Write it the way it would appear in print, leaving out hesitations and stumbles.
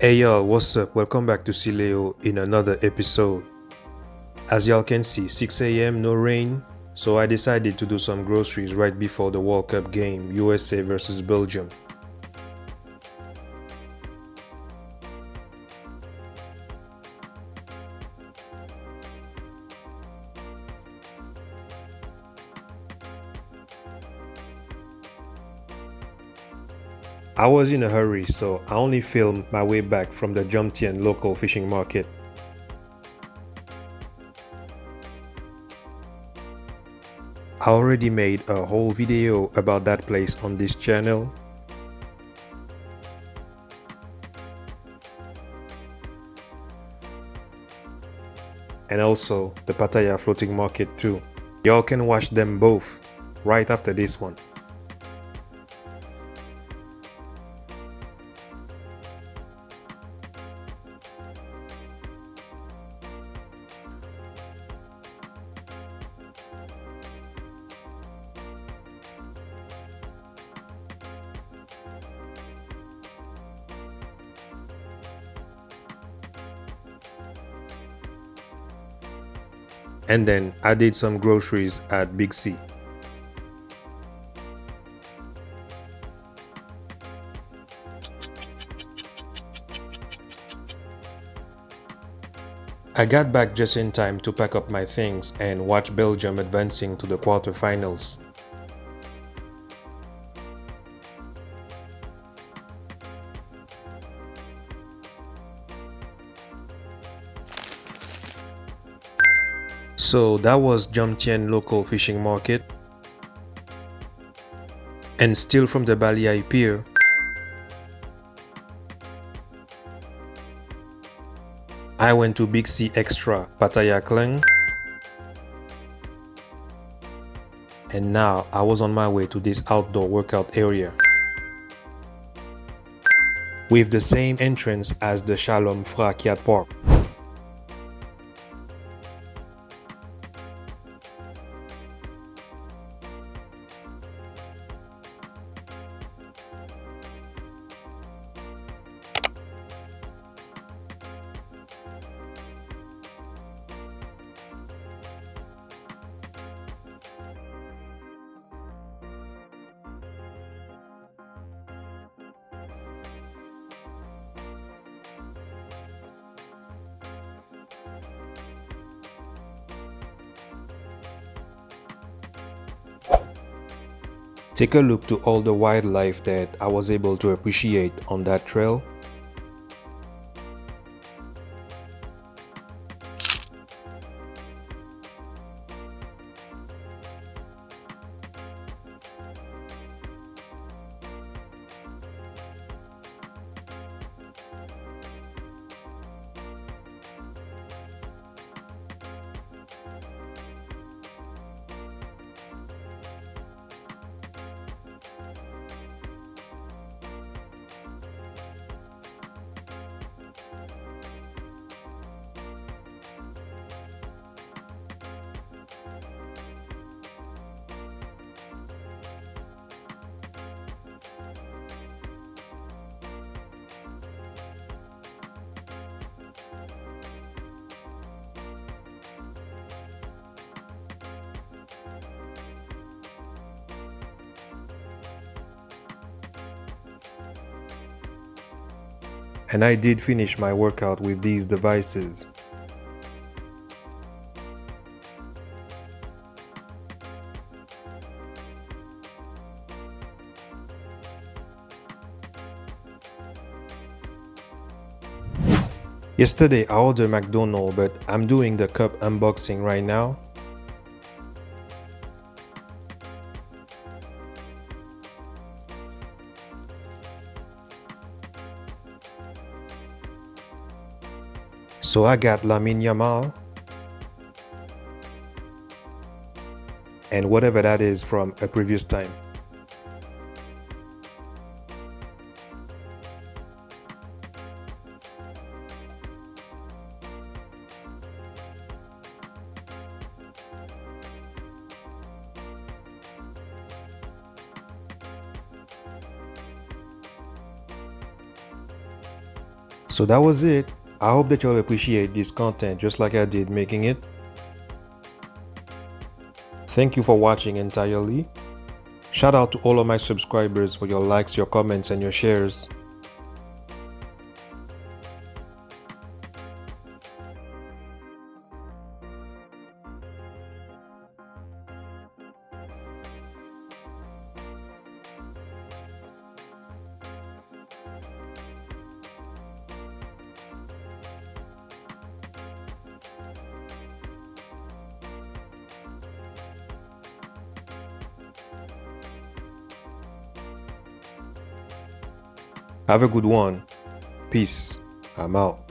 Hey y'all, what's up? Welcome back to Sileo in another episode. As y'all can see, 6 a.m. no rain, so I decided to do some groceries right before the World Cup game, USA versus Belgium. I was in a hurry, so I only filmed my way back from the Jomtien local fishing market. I already made a whole video about that place on this channel. And also the Pattaya floating market too. Y'all can watch them both right after this one. And then I did some groceries at Big C. I got back just in time to pack up my things and watch Belgium advancing to the quarterfinals. So that was Jomtien local fishing market. And still from the Baliai Pier, I went to Big C Extra Pattaya Thailand. And now I was on my way to this outdoor workout area with the same entrance as the Shalom Phra Kiat Park. Take a look to all the wildlife that I was able to appreciate on that trail. And I did finish my workout with these devices. Yesterday I ordered McDonald's, but I'm doing the cup unboxing right now. So I got Lamine Yamal and whatever that is from a previous time. So that was it. I hope that y'all appreciate this content just like I did making it. Thank you for watching entirely. Shout out to all of my subscribers for your likes, your comments, and your shares. Have a good one. Peace. I'm out.